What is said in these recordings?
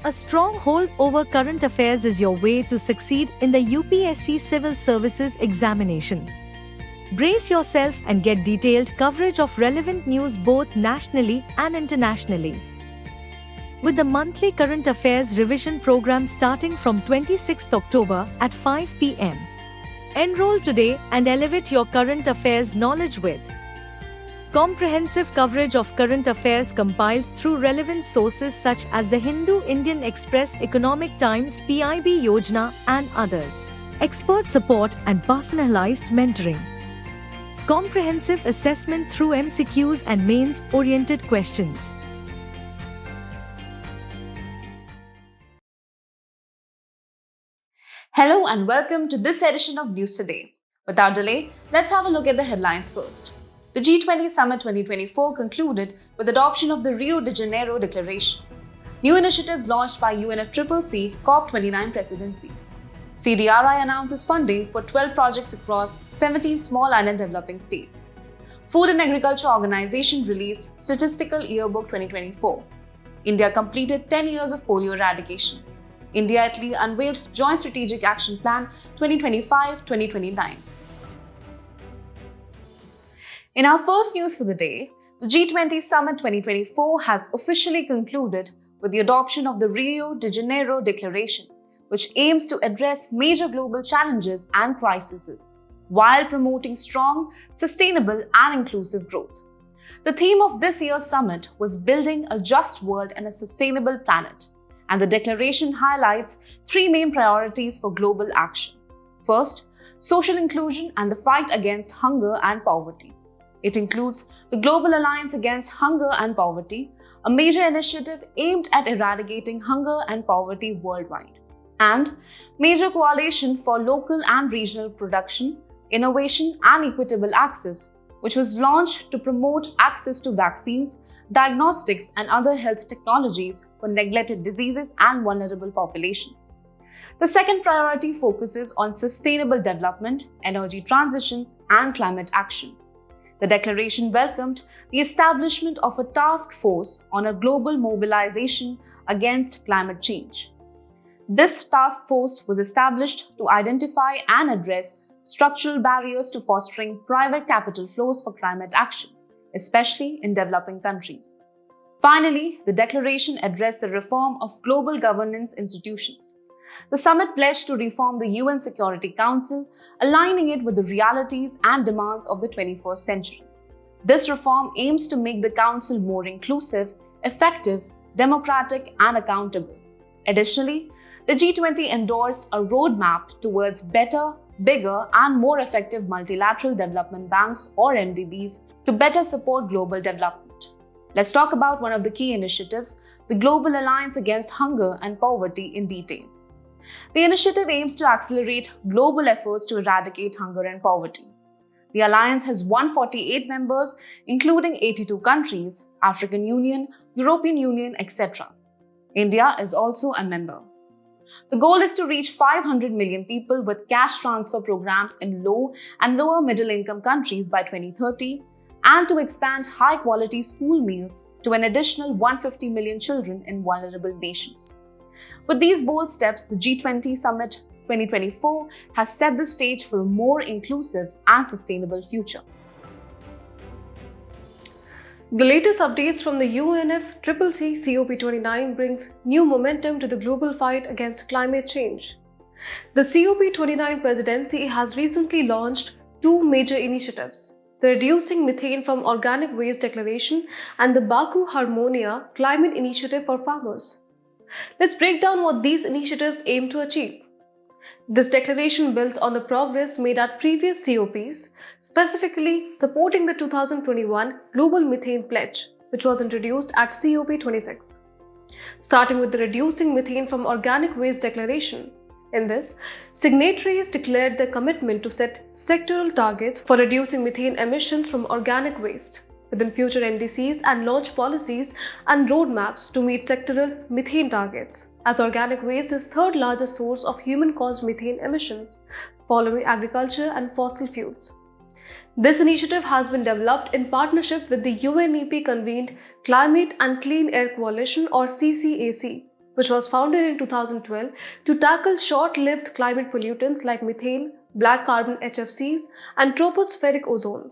A strong hold over current affairs is your way to succeed in the UPSC Civil Services examination. Brace yourself and get detailed coverage of relevant news both nationally and internationally. With the monthly current affairs revision program starting from 26th October at 5 p.m. Enroll today and elevate your current affairs knowledge with comprehensive coverage of current affairs compiled through relevant sources such as the Hindu Indian Express, Economic Times, PIB Yojana, and others. Expert support and personalized mentoring. Comprehensive assessment through MCQs and mains-oriented questions. Hello and welcome to this edition of News Today. Without delay, let's have a look at the headlines first. The G20 Summit 2024 concluded with adoption of the Rio de Janeiro Declaration. New initiatives launched by UNFCCC COP29 Presidency. CDRI announces funding for 12 projects across 17 small and developing states. Food and Agriculture Organization released Statistical Yearbook 2024. India completed 10 years of polio eradication. India-Italy unveiled Joint Strategic Action Plan 2025-2029. In our first news for the day, the G20 Summit 2024 has officially concluded with the adoption of the Rio de Janeiro Declaration, which aims to address major global challenges and crises while promoting strong, sustainable, and inclusive growth. The theme of this year's summit was Building a Just World and a Sustainable Planet, and the declaration highlights three main priorities for global action. First, social inclusion and the fight against hunger and poverty. It includes the Global Alliance Against Hunger and Poverty, a major initiative aimed at eradicating hunger and poverty worldwide, and Major Coalition for Local and Regional Production, Innovation and Equitable Access, which was launched to promote access to vaccines, diagnostics and other health technologies for neglected diseases and vulnerable populations. The second priority focuses on sustainable development, energy transitions, and climate action. The declaration welcomed the establishment of a task force on a global mobilization against climate change. This task force was established to identify and address structural barriers to fostering private capital flows for climate action, especially in developing countries. Finally, the declaration addressed the reform of global governance institutions. The summit pledged to reform the UN Security Council, aligning it with the realities and demands of the 21st century. This reform aims to make the Council more inclusive, effective, democratic, and accountable. Additionally, the G20 endorsed a roadmap towards better, bigger, and more effective multilateral development banks or MDBs to better support global development. Let's talk about one of the key initiatives, the Global Alliance Against Hunger and Poverty, in detail. The initiative aims to accelerate global efforts to eradicate hunger and poverty. The alliance has 148 members, including 82 countries, African Union, European Union, etc. India is also a member. The goal is to reach 500 million people with cash transfer programs in low and lower middle income countries by 2030 and to expand high-quality school meals to an additional 150 million children in vulnerable nations. With these bold steps, the G20 Summit 2024 has set the stage for a more inclusive and sustainable future. The latest updates from the UNFCCC COP29 brings new momentum to the global fight against climate change. The COP29 Presidency has recently launched two major initiatives: the Reducing Methane from Organic Waste Declaration and the Baku Harmonia Climate Initiative for Farmers. Let's break down what these initiatives aim to achieve. This declaration builds on the progress made at previous COPs, specifically supporting the 2021 Global Methane Pledge, which was introduced at COP26. Starting with the Reducing Methane from Organic Waste Declaration. In this, signatories declared their commitment to set sectoral targets for reducing methane emissions from organic waste within future NDCs and launch policies and roadmaps to meet sectoral methane targets, as organic waste is third largest source of human-caused methane emissions, following agriculture and fossil fuels. This initiative has been developed in partnership with the UNEP-convened Climate and Clean Air Coalition or CCAC, which was founded in 2012 to tackle short-lived climate pollutants like methane, black carbon HFCs, and tropospheric ozone.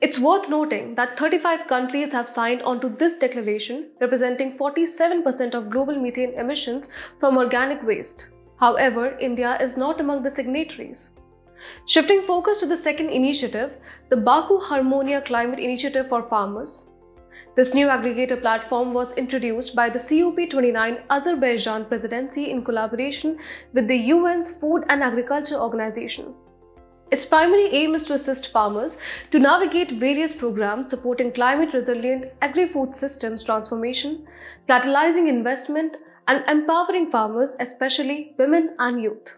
It's worth noting that 35 countries have signed onto this declaration, representing 47% of global methane emissions from organic waste. However, India is not among the signatories. Shifting focus to the second initiative, the Baku Harmonia Climate Initiative for Farmers. This new aggregator platform was introduced by the COP29 Azerbaijan Presidency in collaboration with the UN's Food and Agriculture Organization. Its primary aim is to assist farmers to navigate various programs supporting climate-resilient agri-food systems transformation, catalyzing investment, and empowering farmers, especially women and youth.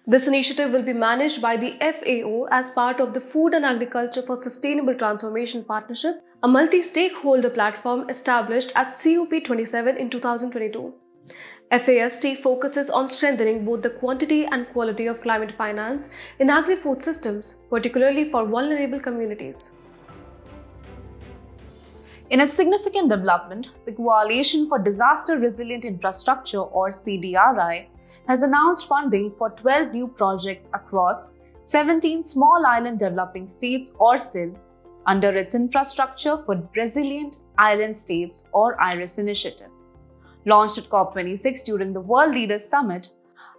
This initiative will be managed by the FAO as part of the Food and Agriculture for Sustainable Transformation Partnership, a multi-stakeholder platform established at COP27 in 2022. FAST focuses on strengthening both the quantity and quality of climate finance in agri-food systems, particularly for vulnerable communities. In a significant development, the Coalition for Disaster Resilient Infrastructure, or CDRI, has announced funding for 12 new projects across 17 small island developing states, or SIDS, under its Infrastructure for Resilient Island States, or IRIS initiative. Launched at COP26 during the World Leaders Summit,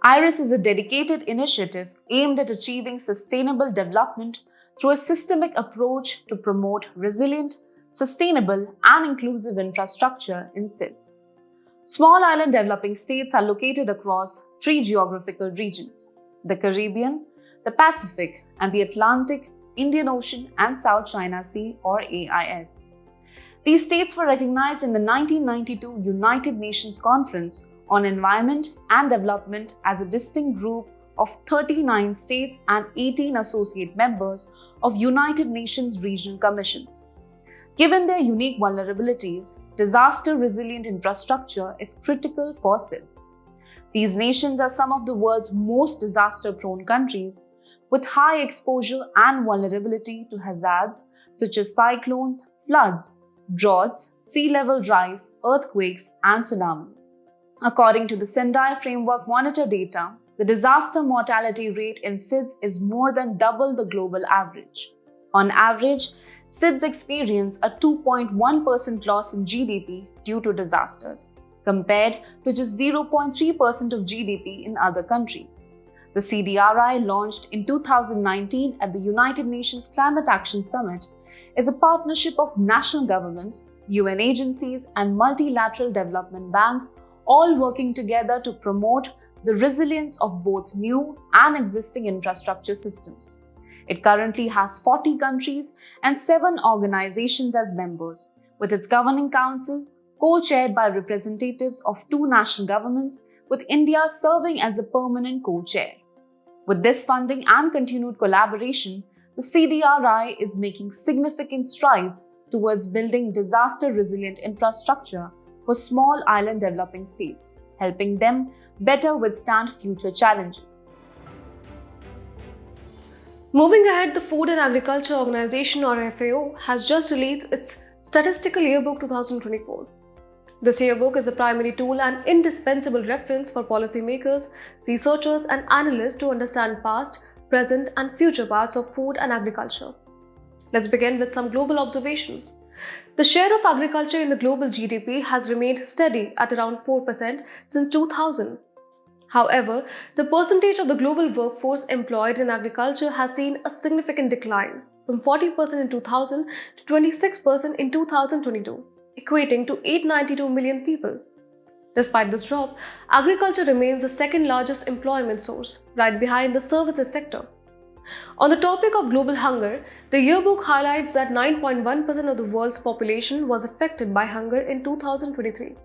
IRIS is a dedicated initiative aimed at achieving sustainable development through a systemic approach to promote resilient, sustainable, and inclusive infrastructure in SIDS. Small island developing states are located across 3 geographical regions: the Caribbean, the Pacific, and the Atlantic, Indian Ocean, and South China Sea, or AIS. These states were recognized in the 1992 United Nations Conference on Environment and Development as a distinct group of 39 states and 18 associate members of United Nations Regional Commissions. Given their unique vulnerabilities, disaster-resilient infrastructure is critical for SIDS. These nations are some of the world's most disaster-prone countries, with high exposure and vulnerability to hazards such as cyclones, floods, droughts, sea level rise, earthquakes, and tsunamis. According to the Sendai Framework Monitor data, the disaster mortality rate in SIDS is more than double the global average. On average, SIDS experience a 2.1% loss in GDP due to disasters, compared to just 0.3% of GDP in other countries. The CDRI, launched in 2019 at the United Nations Climate Action Summit, is a partnership of national governments, UN agencies, and multilateral development banks, all working together to promote the resilience of both new and existing infrastructure systems. It currently has 40 countries and 7 organizations as members, with its governing council co-chaired by representatives of 2 national governments, with India serving as the permanent co-chair. With this funding and continued collaboration, the CDRI is making significant strides towards building disaster-resilient infrastructure for small island developing states, helping them better withstand future challenges. Moving ahead, the Food and Agriculture Organization, or FAO, has just released its Statistical Yearbook 2024. This yearbook is a primary tool and indispensable reference for policymakers, researchers, and analysts to understand past, present, and future parts of food and agriculture. Let's begin with some global observations. The share of agriculture in the global GDP has remained steady at around 4% since 2000. However, the percentage of the global workforce employed in agriculture has seen a significant decline, from 40% in 2000 to 26% in 2022, equating to 892 million people. Despite this drop, agriculture remains the second largest employment source, right behind the services sector. On the topic of global hunger, the yearbook highlights that 9.1% of the world's population was affected by hunger in 2023,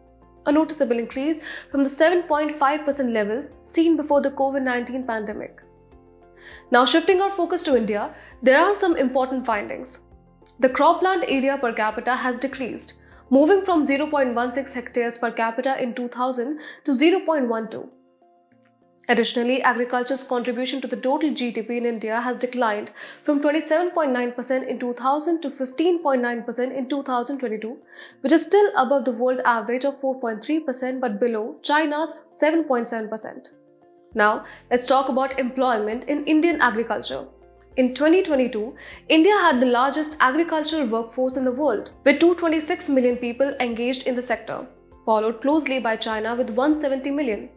a noticeable increase from the 7.5% level seen before the COVID-19 pandemic. Now, shifting our focus to India, there are some important findings. The cropland area per capita has decreased, moving from 0.16 hectares per capita in 2000 to 0.12. Additionally, agriculture's contribution to the total GDP in India has declined from 27.9% in 2000 to 15.9% in 2022, which is still above the world average of 4.3% but below China's 7.7%. Now, let's talk about employment in Indian agriculture. In 2022, India had the largest agricultural workforce in the world, with 226 million people engaged in the sector, followed closely by China with 170 million.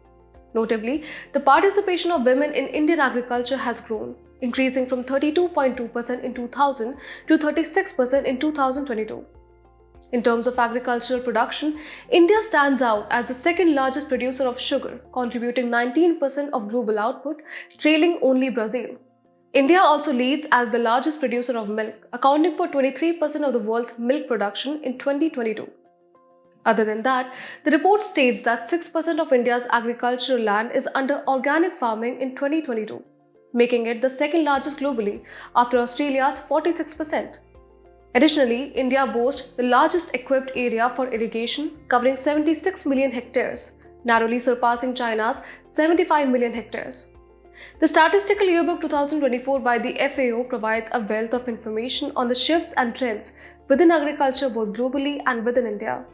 Notably, the participation of women in Indian agriculture has grown, increasing from 32.2% in 2000 to 36% in 2022. In terms of agricultural production, India stands out as the second largest producer of sugar, contributing 19% of global output, trailing only Brazil. India also leads as the largest producer of milk, accounting for 23% of the world's milk production in 2022. Other than that, the report states that 6% of India's agricultural land is under organic farming in 2022, making it the second largest globally after Australia's 46%. Additionally, India boasts the largest equipped area for irrigation, covering 76 million hectares, narrowly surpassing China's 75 million hectares. The Statistical Yearbook 2024 by the FAO provides a wealth of information on the shifts and trends within agriculture both globally and within India.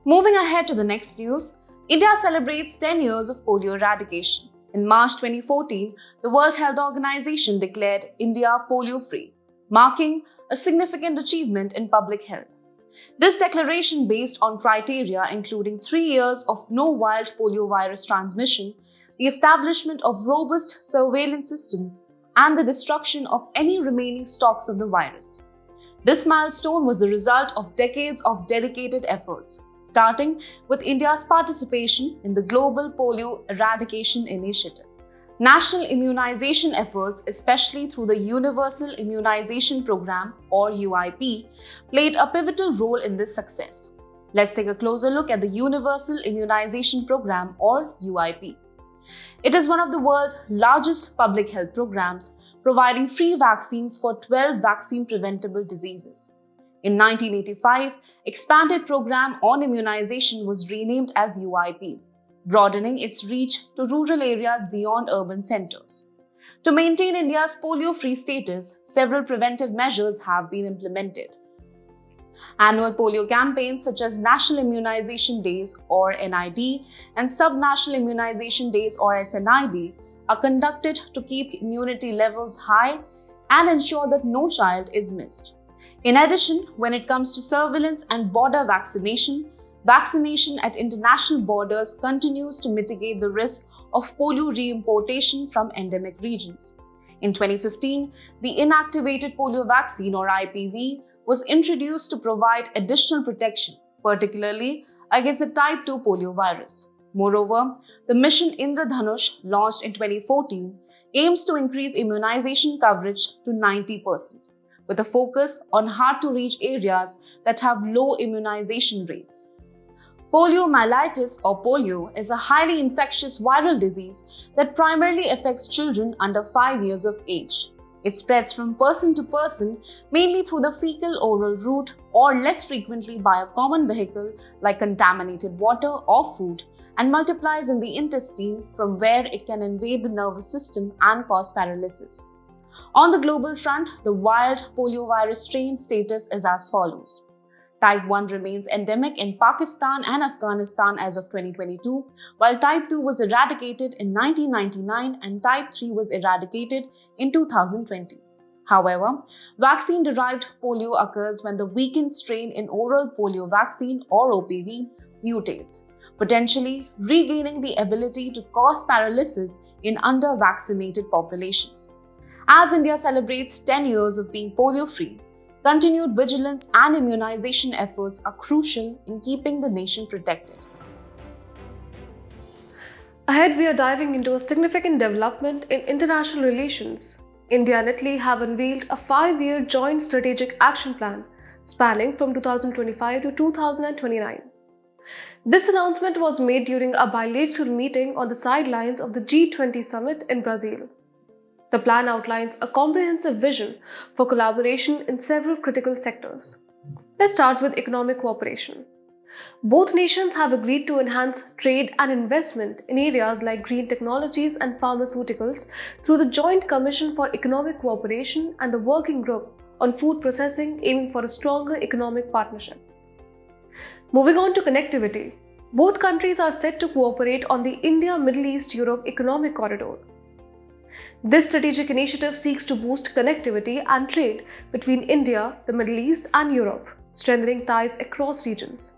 Moving ahead to the next news, India celebrates 10 years of polio eradication. In March 2014, the World Health Organization declared India polio-free, marking a significant achievement in public health. This declaration, based on criteria including 3 years of no wild poliovirus transmission, the establishment of robust surveillance systems, and the destruction of any remaining stocks of the virus. This milestone was the result of decades of dedicated efforts, starting with India's participation in the Global Polio Eradication Initiative. National immunization efforts, especially through the Universal Immunization Program or UIP, played a pivotal role in this success. Let's take a closer look at the Universal Immunization Program or UIP. It is one of the world's largest public health programs, providing free vaccines for 12 vaccine-preventable diseases. In 1985, expanded program on immunization was renamed as UIP, broadening its reach to rural areas beyond urban centers. To maintain India's polio-free status, several preventive measures have been implemented. Annual polio campaigns such as National Immunization Days or NID and Sub-National Immunization Days or SNID are conducted to keep immunity levels high and ensure that no child is missed. In addition, when it comes to surveillance and border vaccination at international borders continues to mitigate the risk of polio reimportation from endemic regions. In 2015, the inactivated polio vaccine or IPV was introduced to provide additional protection, particularly against the type 2 polio virus. Moreover, the mission Indradhanush, launched in 2014, aims to increase immunization coverage to 90%. With a focus on hard-to-reach areas that have low immunization rates. Poliomyelitis or polio is a highly infectious viral disease that primarily affects children under 5 years of age. It spreads from person to person, mainly through the fecal-oral route or less frequently by a common vehicle like contaminated water or food, and multiplies in the intestine from where it can invade the nervous system and cause paralysis. On the global front, the wild poliovirus strain status is as follows. Type 1 remains endemic in Pakistan and Afghanistan as of 2022, while Type 2 was eradicated in 1999 and Type 3 was eradicated in 2020. However, vaccine-derived polio occurs when the weakened strain in oral polio vaccine or OPV mutates, potentially regaining the ability to cause paralysis in under-vaccinated populations. As India celebrates 10 years of being polio-free, continued vigilance and immunization efforts are crucial in keeping the nation protected. Ahead, we are diving into a significant development in international relations. India and Italy have unveiled a 5-year joint strategic action plan spanning from 2025 to 2029. This announcement was made during a bilateral meeting on the sidelines of the G20 summit in Brazil. The plan outlines a comprehensive vision for collaboration in several critical sectors. Let's start with economic cooperation. Both nations have agreed to enhance trade and investment in areas like green technologies and pharmaceuticals through the Joint Commission for Economic Cooperation and the Working Group on Food Processing, aiming for a stronger economic partnership. Moving on to connectivity, both countries are set to cooperate on the India-Middle East-Europe Economic Corridor. This strategic initiative seeks to boost connectivity and trade between India, the Middle East, and Europe, strengthening ties across regions.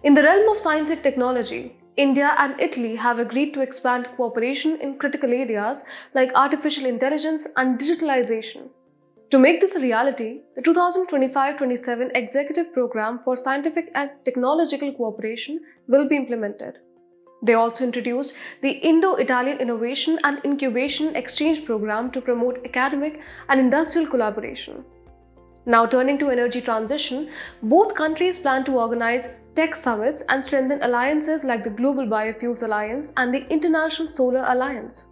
In the realm of science and technology, India and Italy have agreed to expand cooperation in critical areas like artificial intelligence and digitalization. To make this a reality, the 2025-27 Executive Program for Scientific and Technological Cooperation will be implemented. They also introduced the Indo-Italian Innovation and Incubation Exchange Program to promote academic and industrial collaboration. Now turning to energy transition, both countries plan to organize tech summits and strengthen alliances like the Global Biofuels Alliance and the International Solar Alliance.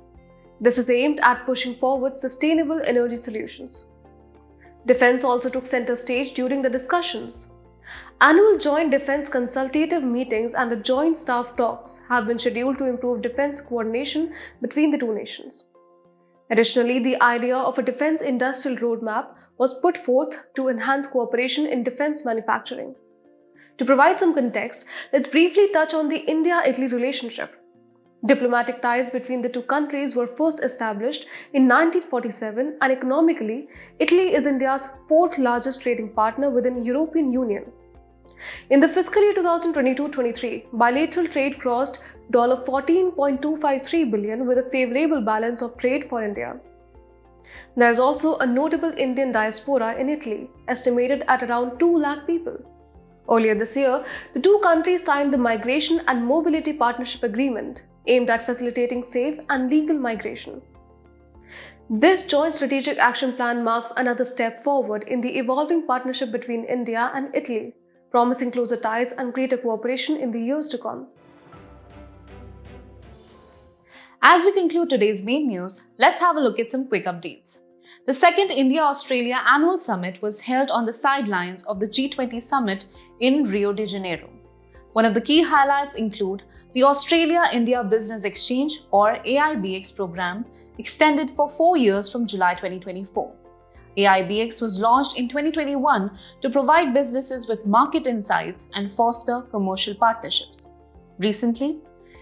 This is aimed at pushing forward sustainable energy solutions. Defense also took center stage during the discussions. Annual joint defense consultative meetings and the joint staff talks have been scheduled to improve defense coordination between the two nations. Additionally, the idea of a defense industrial roadmap was put forth to enhance cooperation in defense manufacturing. To provide some context, let's briefly touch on the India-Italy relationship. Diplomatic ties between the two countries were first established in 1947, and economically, Italy is India's fourth largest trading partner within the European Union. In the fiscal year 2022-23, bilateral trade crossed $14.253 billion with a favorable balance of trade for India. There is also a notable Indian diaspora in Italy, estimated at around 2 lakh people. Earlier this year, the two countries signed the Migration and Mobility Partnership Agreement, aimed at facilitating safe and legal migration. This joint strategic action plan marks another step forward in the evolving partnership between India and Italy, promising closer ties and greater cooperation in the years to come. As we conclude today's main news, let's have a look at some quick updates. The second India-Australia Annual Summit was held on the sidelines of the G20 Summit in Rio de Janeiro. One of the key highlights include the Australia-India Business Exchange or AIBX program, extended for 4 years from July 2024. AIBX was launched in 2021 to provide businesses with market insights and foster commercial partnerships. Recently,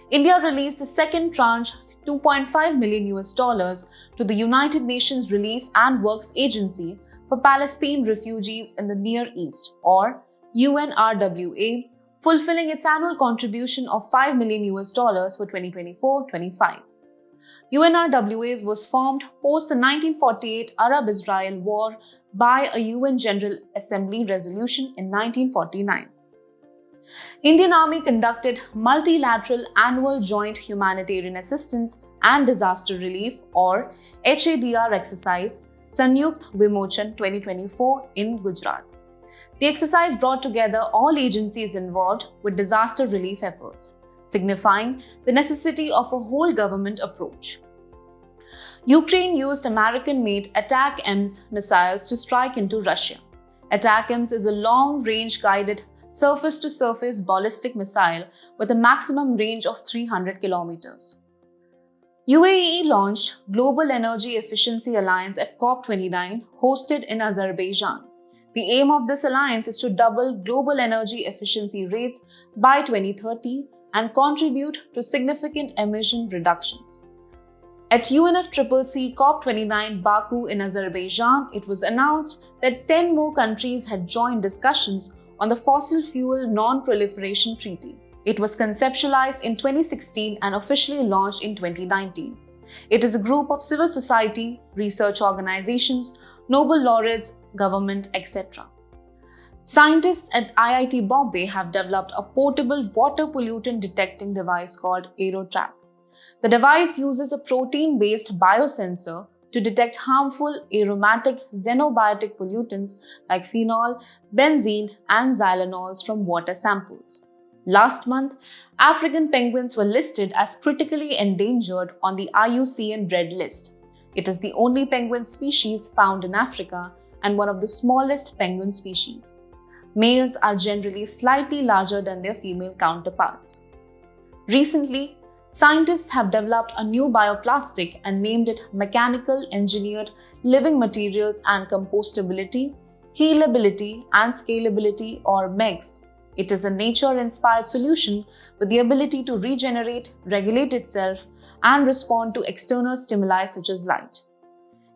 India released the second tranche $2.5 million to the United Nations Relief and Works Agency for Palestine Refugees in the Near East or UNRWA, fulfilling its annual contribution of $5 million for 2024-25. UNRWA was formed post the 1948 Arab-Israel War by a UN General Assembly resolution in 1949. Indian Army conducted multilateral annual joint humanitarian assistance and disaster relief or HADR exercise Sanyukt Vimochan 2024 in Gujarat. The exercise brought together all agencies involved with disaster relief efforts, signifying the necessity of a whole government approach. Ukraine used American-made Attack-M's missiles to strike into Russia. Attack-M's is a long-range guided surface-to-surface ballistic missile with a maximum range of 300 kilometers. UAE launched Global Energy Efficiency Alliance at COP29, hosted in Azerbaijan. The aim of this alliance is to double global energy efficiency rates by 2030 and contribute to significant emission reductions. At UNFCCC COP29 Baku in Azerbaijan, it was announced that 10 more countries had joined discussions on the Fossil Fuel Non-Proliferation Treaty. It was conceptualized in 2016 and officially launched in 2019. It is a group of civil society, research organizations, Nobel laureates, government, etc. Scientists at IIT Bombay have developed a portable water pollutant detecting device called AeroTrack. The device uses a protein-based biosensor to detect harmful aromatic xenobiotic pollutants like phenol, benzene, and xylanols from water samples. Last month, African penguins were listed as critically endangered on the IUCN Red List. It is the only penguin species found in Africa and one of the smallest penguin species. Males are generally slightly larger than their female counterparts. Recently, scientists have developed a new bioplastic and named it Mechanical Engineered Living Materials and Compostability, Healability and Scalability, or MEGS. It is a nature-inspired solution with the ability to regenerate, regulate itself, and respond to external stimuli such as light.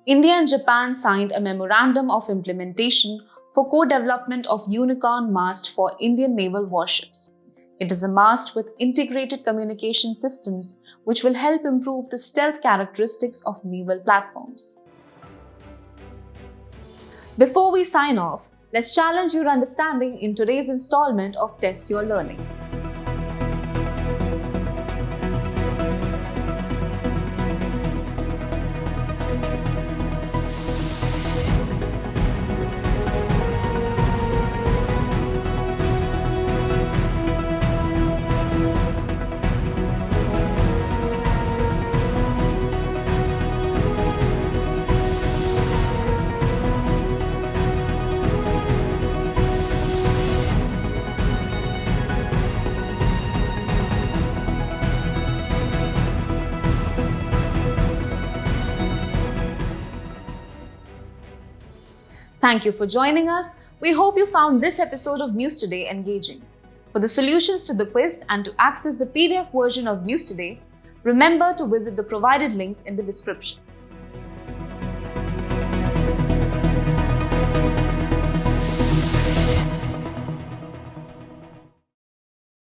India and Japan signed a memorandum of implementation for co-development of Unicorn mast for Indian naval warships. It is a mast with integrated communication systems which will help improve the stealth characteristics of naval platforms. Before we sign off, let's challenge your understanding in today's installment of Test Your Learning. Thank you for joining us. We hope you found this episode of News Today engaging. For the solutions to the quiz and to access the PDF version of News Today, remember to visit the provided links in the description.